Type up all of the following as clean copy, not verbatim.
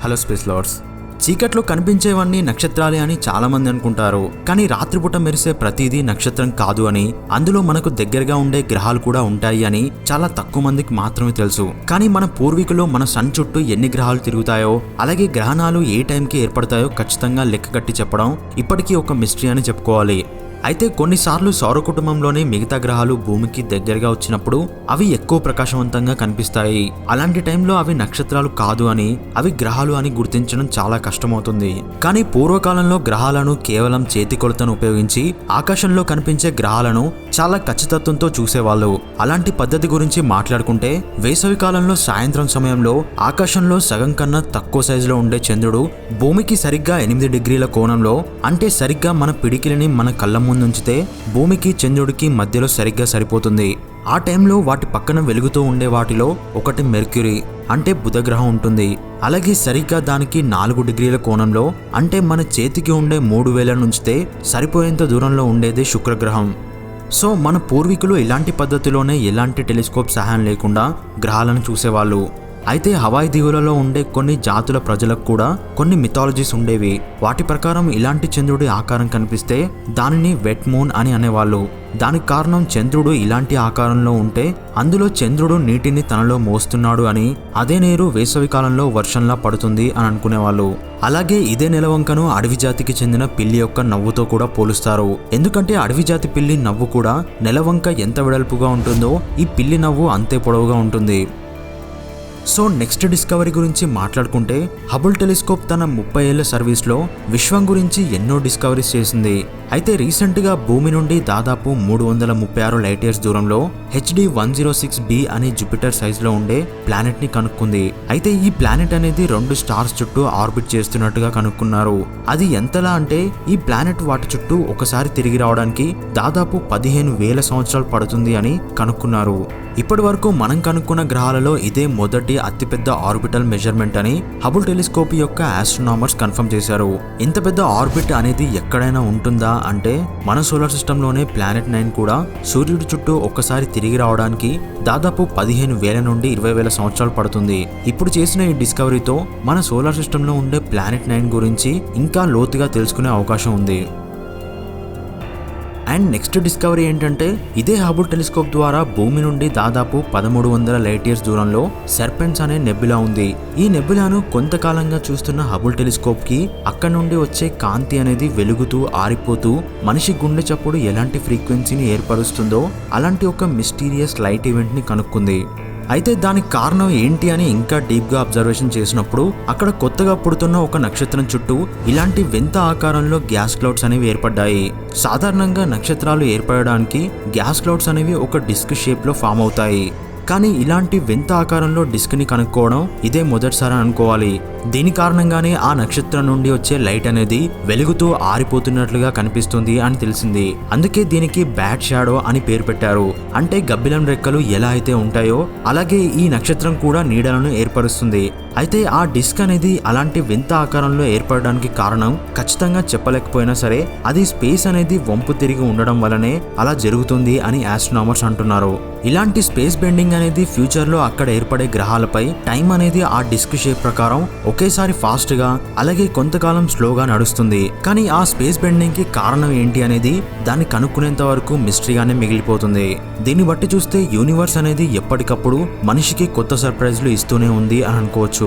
Hello space lovers. చీకట్లో కనిపించేవన్నీ నక్షత్రాలే అని చాలా మంది అనుకుంటారు. కానీ రాత్రిపూట మెరిసే ప్రతిదీ నక్షత్రం కాదు అని, అందులో మనకు దగ్గరగా ఉండే గ్రహాలు కూడా ఉంటాయి అని చాలా తక్కువ మందికి మాత్రమే తెలుసు. కానీ మన పూర్వీకులు మన సన్ చుట్టూ ఎన్ని గ్రహాలు తిరుగుతాయో, అలాగే గ్రహణాలు ఏ టైంకి ఏర్పడతాయో ఖచ్చితంగా లెక్క కట్టి చెప్పడం ఇప్పటికీ ఒక మిస్టరీ అని చెప్పుకోవాలి. అయితే కొన్నిసార్లు సౌర కుటుంబంలోనే మిగతా గ్రహాలు భూమికి దగ్గరగా వచ్చినప్పుడు అవి ఎక్కువ ప్రకాశవంతంగా కనిపిస్తాయి. అలాంటి టైంలో అవి నక్షత్రాలు కాదు అని, అవి గ్రహాలు అని గుర్తించడం చాలా కష్టమవుతుంది. కానీ పూర్వకాలంలో గ్రహాలను కేవలం చేతి కొలతను ఉపయోగించి ఆకాశంలో కనిపించే గ్రహాలను చాలా ఖచ్చితత్వంతో చూసేవాళ్ళు. అలాంటి పద్ధతి గురించి మాట్లాడుకుంటే, వేసవి కాలంలో సాయంత్రం సమయంలో ఆకాశంలో సగం కన్నా తక్కువ సైజులో ఉండే చంద్రుడు భూమికి సరిగ్గా 8 డిగ్రీల కోణంలో, అంటే సరిగ్గా మన పిడికిలిని మన కళ్ళ ముందుంచితే భూమికి చంద్రుడికి మధ్యలో సరిగ్గా సరిపోతుంది. ఆ టైంలో వాటి పక్కన వెలుగుతూ ఉండే వాటిలో ఒకటి మెర్క్యూరీ, అంటే బుధ గ్రహం ఉంటుంది. అలాగే సరిగ్గా దానికి 4 డిగ్రీల కోణంలో, అంటే మన చేతికి ఉండే 3000 నుంచితే సరిపోయేంత దూరంలో ఉండేది శుక్రగ్రహం. సో మన పూర్వీకులు ఇలాంటి పద్ధతిలోనే ఎలాంటి టెలిస్కోప్ సహాయం లేకుండా గ్రహాలను చూసేవాళ్ళు. అయితే హవాయి దీవులలో ఉండే కొన్ని జాతుల ప్రజలకు కూడా కొన్ని మిథాలజీస్ ఉండేవి. వాటి ప్రకారం ఇలాంటి చంద్రుడి ఆకారం కనిపిస్తే దానిని వెట్ మూన్ అని అనేవాళ్ళు. దానికి కారణం చంద్రుడు ఇలాంటి ఆకారంలో ఉంటే అందులో చంద్రుడు నీటిని తనలో మోస్తున్నాడు అని, అదే నీరు వేసవి కాలంలో వర్షంలా పడుతుంది అని అనుకునేవాళ్ళు. అలాగే ఇదే నెలవంకను అడవి జాతికి చెందిన పిల్లి యొక్క నవ్వుతో కూడా పోలుస్తారు. ఎందుకంటే అడవి జాతి పిల్లి నవ్వు కూడా నెలవంక ఎంత వెడల్పుగా ఉంటుందో ఈ పిల్లి నవ్వు అంతే పొడవుగా ఉంటుంది. సో నెక్స్ట్ డిస్కవరీ గురించి మాట్లాడుకుంటే, హబుల్ టెలిస్కోప్ తన 30 ఏళ్ల సర్వీస్లో విశ్వం గురించి ఎన్నో డిస్కవరీస్ చేసింది. అయితే రీసెంట్గా భూమి నుండి దాదాపు 336 లైట్ ఇయర్స్ దూరంలో HD 106b అనే జూపిటర్ సైజులో ఉండే ప్లానెట్ ని కనుక్కుంది. అయితే ఈ ప్లానెట్ అనేది 2 స్టార్స్ చుట్టూ ఆర్బిట్ చేస్తున్నట్టుగా కనుక్కున్నారు. అది ఎంతలా అంటే ఈ ప్లానెట్ వాటి చుట్టూ ఒకసారి తిరిగి రావడానికి దాదాపు 15,000 సంవత్సరాలు పడుతుంది అని కనుక్కున్నారు. ఇప్పటి వరకు మనం కనుక్కున్న గ్రహాలలో ఇదే మొదటి అతిపెద్ద ఆర్బిటల్ మెజర్మెంట్ అని హబుల్ టెలిస్కోప్ యొక్క ఆస్ట్రోనామర్స్ కన్ఫర్మ్ చేశారు. ఇంత పెద్ద ఆర్బిట్ అనేది ఎక్కడైనా ఉంటుందా అంటే, మన సోలార్ సిస్టంలోనే ప్లానెట్ 9 కూడా సూర్యుడి చుట్టూ ఒక్కసారి తిరిగి రావడానికి దాదాపు 15,000 నుండి 20,000 సంవత్సరాలు పడుతుంది. ఇప్పుడు చేసిన ఈ డిస్కవరీతో మన సోలార్ సిస్టంలో ఉండే ప్లానెట్ 9 గురించి ఇంకా లోతుగా తెలుసుకునే అవకాశం ఉంది. అండ్ నెక్స్ట్ డిస్కవరీ ఏంటంటే, ఇదే హబుల్ టెలిస్కోప్ ద్వారా భూమి నుండి దాదాపు 1300 లైట్ ఇయర్స్ దూరంలో సర్పెంట్స్ అనే నెబ్యులా ఉంది. ఈ నెబ్యులాను కొంతకాలంగా చూస్తున్న హబుల్ టెలిస్కోప్ కి అక్కడ నుండి వచ్చే కాంతి అనేది వెలుగుతూ ఆరిపోతూ మనిషి గుండె చప్పుడు ఎలాంటి ఫ్రీక్వెన్సీని ఏర్పరుస్తుందో అలాంటి ఒక మిస్టీరియస్ లైట్ ఈవెంట్ ని కనుక్కుంది. అయితే దానికి కారణం ఏంటి అని ఇంకా డీప్గా అబ్జర్వేషన్ చేసినప్పుడు అక్కడ కొత్తగా పుడుతున్న ఒక నక్షత్రం చుట్టూ ఇలాంటి వింత ఆకారంలో గ్యాస్ క్లౌడ్స్ అనేవి ఏర్పడ్డాయి. సాధారణంగా నక్షత్రాలు ఏర్పడడానికి గ్యాస్ క్లౌడ్స్ అనేవి ఒక డిస్క్ షేప్లో ఫామ్ అవుతాయి. కానీ ఇలాంటి వింత ఆకారంలో డిస్క్ ని కనుక్కోవడం ఇదే మొదటిసారి అనుకోవాలి. దీని కారణంగానే ఆ నక్షత్రం నుండి వచ్చే లైట్ అనేది వెలుగుతూ ఆరిపోతున్నట్లుగా కనిపిస్తుంది అని తెలిసింది. అందుకే దీనికి బ్యాడ్ షాడో అని పేరు పెట్టారు. అంటే గబ్బిలం రెక్కలు ఎలా అయితే ఉంటాయో అలాగే ఈ నక్షత్రం కూడా నీడలను ఏర్పరుస్తుంది. అయితే ఆ డిస్క్ అనేది అలాంటి వింత ఆకారంలో ఏర్పడడానికి కారణం ఖచ్చితంగా చెప్పలేకపోయినా సరే, అది స్పేస్ అనేది వంపు తిరిగి ఉండడం వల్లనే అలా జరుగుతుంది అని ఆస్ట్రోనామర్స్ అంటున్నారు. ఇలాంటి స్పేస్ బెండింగ్ అనేది ఫ్యూచర్ లో అక్కడ ఏర్పడే గ్రహాలపై టైం అనేది ఆ డిస్క్ షేప్ ప్రకారం ఒకేసారి ఫాస్ట్ గా అలాగే కొంతకాలం స్లోగా నడుస్తుంది. కానీ ఆ స్పేస్ బెండింగ్ కి కారణం ఏంటి అనేది దాన్ని కనుక్కునేంత వరకు మిస్టరీగానే మిగిలిపోతుంది. దీన్ని బట్టి చూస్తే యూనివర్స్ అనేది ఎప్పటికప్పుడు మనిషికి కొత్త సర్ప్రైజ్లు ఇస్తూనే ఉంది అని అనుకోవచ్చు.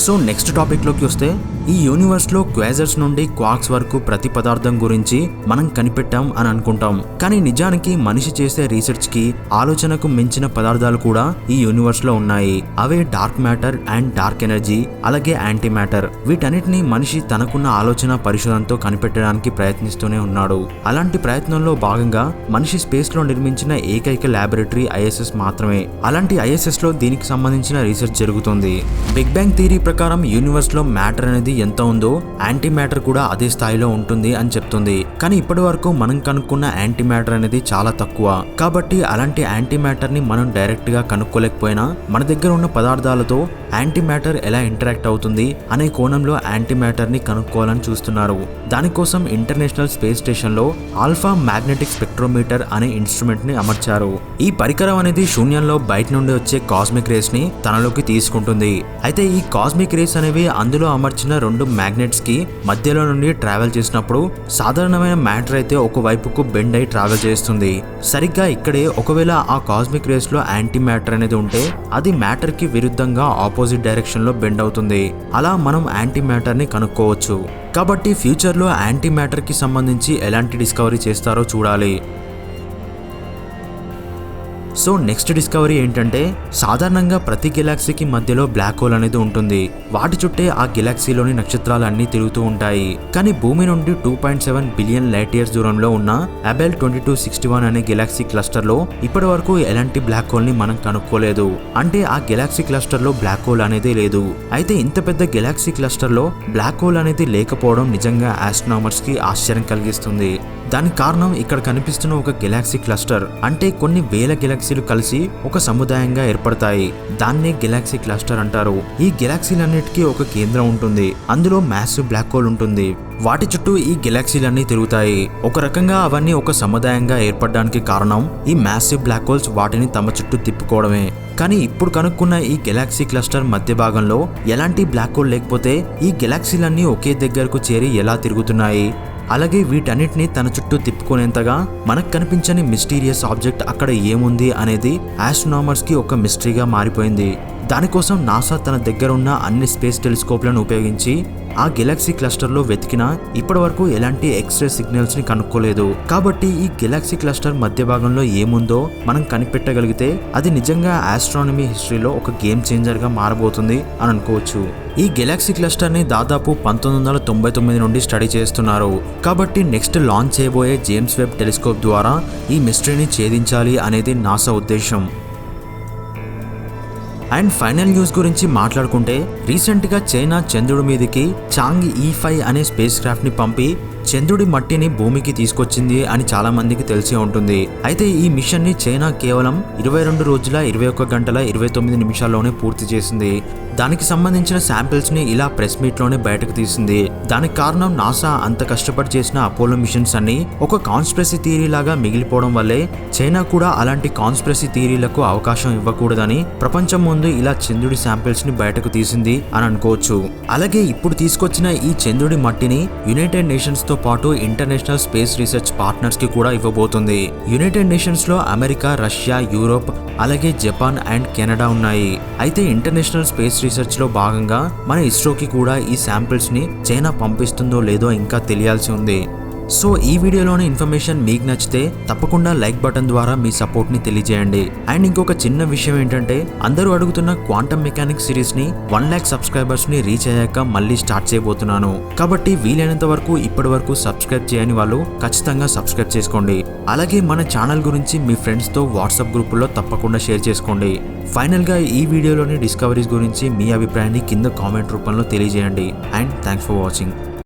సో నెక్స్ట్ టాపిక్ లోకి వస్తే, ఈ యూనివర్స్ లో క్వాజర్స్ నుండి క్వార్క్స్ వరకు ప్రతి పదార్థం గురించి మనం కనిపెట్టాం అని అనుకుంటాం. కానీ నిజానికి మనిషి చేసే రీసెర్చ్ కి ఆలోచనకు మించిన పదార్థాలు కూడా ఈ యూనివర్స్ లో ఉన్నాయి. అవే dark matter and dark energy, అలాగే యాంటీ మ్యాటర్. వీటన్నిటిని మనిషి తనకున్న ఆలోచన పరిశోధనతో కనిపెట్టడానికి ప్రయత్నిస్తూనే ఉన్నాడు. అలాంటి ప్రయత్నంలో భాగంగా మనిషి స్పేస్ లో నిర్మించిన ఏకైక ల్యాబొరేటరీ ISS మాత్రమే. అలాంటి ISS లో దీనికి సంబంధించిన రీసెర్చ్ జరుగుతుంది. బిగ్ బ్యాంగ్ థియరీ ప్రకారం యూనివర్స్ లో మ్యాటర్ అనేది ఎంత ఉందో యాంటీ మ్యాటర్ కూడా అదే స్థాయిలో ఉంటుంది అని చెప్తుంది. కానీ ఇప్పటి వరకు మనం కనుక్కున్న యాంటీ మ్యాటర్ అనేది చాలా తక్కువ. కాబట్టి అలాంటి యాంటీ మ్యాటర్ ని మనం డైరెక్ట్ గా కనుక్కోలేకపోయినా మన దగ్గర ఉన్న పదార్థాలతో యాంటీ మ్యాటర్ ఎలా ఇంటరాక్ట్ అవుతుంది అనే కోణంలో యాంటీ మ్యాటర్ ని కనుక్కోవాలని చూస్తున్నారు. దానికోసం ఇంటర్నేషనల్ స్పేస్ స్టేషన్ లో ఆల్ఫా మ్యాగ్నెటిక్ స్పెక్ట్రోమీటర్ అనే ఇన్స్ట్రుమెంట్ ని అమర్చారు. ఈ పరికరం అనేది శూన్యంలో బయట నుండి వచ్చే కాస్మిక్ రేస్ ని తనలోకి తీసుకుంటుంది. అయితే ఈ కాస్మిక్ రేస్ అనేవి అందులో అమర్చిన 2 మ్యాగ్నెట్స్ కి మధ్యలో నుండి ట్రావెల్ చేసినప్పుడు సాధారణమైన మ్యాటర్ అయితే ఒక వైపుకు బెండ్ అయి ట్రావెల్ చేస్తుంది. సరిగ్గా ఇక్కడే ఒకవేళ ఆ కాస్మిక్ రేస్ లో యాంటీ మ్యాటర్ అనేది ఉంటే అది మ్యాటర్ కి విరుద్ధంగా ఆపోజిట్ డైరెక్షన్ లో బెండ్ అవుతుంది. అలా మనం యాంటీ మ్యాటర్ ని కనుక్కోవచ్చు. కాబట్టి ఫ్యూచర్ లో యాంటీ మ్యాటర్ కి సంబంధించి ఎలాంటి డిస్కవరీ చేస్తారో చూడాలి. సో నెక్స్ట్ డిస్కవరీ ఏంటంటే సాధారణంగా ప్రతి గెలాక్సీకి మధ్యలో బ్లాక్ హోల్ అనేది ఉంటుంది. వాటి చుట్టే ఆ గెలాక్సీలోని నక్షత్రాలు అన్ని తిరుగుతూ ఉంటాయి. కానీ భూమి నుండి 2.7 బిలియన్ లైట్ ఇయర్స్ దూరంలో ఉన్న అబెల్ 2261 అనే గెలాక్సీ క్లస్టర్ లో ఇప్పటి వరకు ఎలాంటి బ్లాక్ హోల్ ని మనం కనుక్కోలేదు. అంటే ఆ గెలాక్సీ క్లస్టర్ లో బ్లాక్ హోల్ అనేది లేదు. అయితే ఇంత పెద్ద గెలాక్సీ క్లస్టర్ లో బ్లాక్ హోల్ అనేది లేకపోవడం నిజంగా ఆస్ట్రోనామర్స్ కి ఆశ్చర్యం కలిగిస్తుంది. దానికి కారణం ఇక్కడ కనిపిస్తున్న ఒక గెలాక్సీ క్లస్టర్ అంటే కొన్ని వేల గెలాక్సీలు కలిసి ఒక సముదాయంగా ఏర్పడతాయి. దాన్నే గెలాక్సీ క్లస్టర్ అంటారు. ఈ గెలాక్సీలన్నిటికీ ఒక కేంద్రం ఉంటుంది. అందులో మ్యాసివ్ బ్లాక్ హోల్ ఉంటుంది. వాటి చుట్టూ ఈ గెలాక్సీలన్నీ తిరుగుతాయి. ఒక రకంగా అవన్నీ ఒక సముదాయంగా ఏర్పడడానికి కారణం ఈ మ్యాసివ్ బ్లాక్ హోల్స్ వాటిని తమ చుట్టూ తిప్పుకోవడమే. కానీ ఇప్పుడు కనుక్కున్న ఈ గెలాక్సీ క్లస్టర్ మధ్య భాగంలో ఎలాంటి బ్లాక్ హోల్ లేకపోతే ఈ గెలాక్సీలన్నీ ఒకే దగ్గరకు చేరి ఎలా తిరుగుతున్నాయి, అలాగే వీటన్నిటిని తన చుట్టూ తిప్పుకునేంతగా మనకు కనిపించని మిస్టీరియస్ ఆబ్జెక్ట్ అక్కడ ఏముంది అనేది ఆస్ట్రోనామర్స్ కి ఒక మిస్టరీగా మారిపోయింది. దానికోసం నాసా తన దగ్గర ఉన్న అన్ని స్పేస్ టెలిస్కోప్లను ఉపయోగించి ఆ గెలాక్సీ క్లస్టర్ లో వెతికినా ఇప్పటి వరకు ఎలాంటి ఎక్స్రే సిగ్నల్స్ ని కనుక్కోలేదు. కాబట్టి ఈ గెలాక్సీ క్లస్టర్ మధ్య భాగంలో ఏముందో మనం కనిపెట్టగలిగితే అది నిజంగా ఆస్ట్రానమీ హిస్టరీలో ఒక గేమ్ చేంజర్ గా మారబోతుంది అని అనుకోవచ్చు. ఈ గెలాక్సీ క్లస్టర్ ని దాదాపు 1999 నుండి స్టడీ చేస్తున్నారు. కాబట్టి నెక్స్ట్ లాంచ్ చేయబోయే జేమ్స్ వెబ్ టెలిస్కోప్ ద్వారా ఈ మిస్టరీని ఛేదించాలి అనేది నాసా ఉద్దేశం. అండ్ ఫైనల్ న్యూస్ గురించి మాట్లాడుకుంటే రీసెంట్ గా చైనా చంద్రుడి మీదకి చాంగ్'e 5 అనే స్పేస్ క్రాఫ్ట్ ని పంపి చంద్రుడి మట్టిని భూమికి తీసుకొచ్చింది అని చాలా మందికి తెలిసి ఉంటుంది. అయితే ఈ మిషన్ ని చైనా కేవలం 22 రోజుల 21 గంటల 29 నిమిషాల్లోనే పూర్తి చేసింది. దానికి సంబంధించిన శాంపిల్స్ ని ఇలా ప్రెస్ మీట్ లోనే బయటకు తీసింది. దానికి కారణం నాసా అంత కష్టపడి చేసిన అపోలో మిషన్స్ అన్ని ఒక కాన్స్పిరసీ థియరీ లాగా మిగిలిపోవడం వల్లే చైనా కూడా అలాంటి కాన్స్పిరసీ థియరీలకు అవకాశం ఇవ్వకూడదని ప్రపంచం ముందు ఇలా చంద్రుడి శాంపిల్స్ ని బయటకు తీసింది అని అనుకోవచ్చు. అలాగే ఇప్పుడు తీసుకొచ్చిన ఈ చంద్రుడి మట్టిని యునైటెడ్ నేషన్స్ తో పాటు ఇంటర్నేషనల్ స్పేస్ రీసెర్చ్ పార్ట్నర్స్ కి కూడా ఇవ్వబోతుంది. యునైటెడ్ నేషన్స్ లో అమెరికా, రష్యా, యూరోప్, అలాగే జపాన్ అండ్ కెనడా ఉన్నాయి. అయితే ఇంటర్నేషనల్ స్పేస్ రీసెర్చ్ లో భాగంగా మన ఇస్రోకి కూడా ఈ శాంపిల్స్ ని చైనా పంపిస్తుందో లేదో ఇంకా తెలియాల్సి ఉంది. సో ఈ వీడియోలోని ఇన్ఫర్మేషన్ మీకు నచ్చితే తప్పకుండా లైక్ బటన్ ద్వారా మీ సపోర్ట్ ని తెలియజేయండి. అండ్ ఇంకొక చిన్న విషయం ఏంటంటే అందరూ అడుగుతున్న క్వాంటమ్ మెకానిక్స్ సిరీస్ ని 1 lakh సబ్స్క్రైబర్స్ ని రీచ్ అయ్యాక మళ్ళీ స్టార్ట్ చేయబోతున్నాను. కాబట్టి వీలైనంత వరకు ఇప్పటి వరకు సబ్స్క్రైబ్ చేయని వాళ్ళు ఖచ్చితంగా సబ్స్క్రైబ్ చేసుకోండి. అలాగే మన ఛానల్ గురించి మీ ఫ్రెండ్స్ తో వాట్సాప్ గ్రూపుల్లో తప్పకుండా షేర్ చేసుకోండి. ఫైనల్ గా ఈ వీడియోలోని డిస్కవరీస్ గురించి మీ అభిప్రాయాన్ని కింద కామెంట్ రూపంలో తెలియజేయండి. And thanks for watching.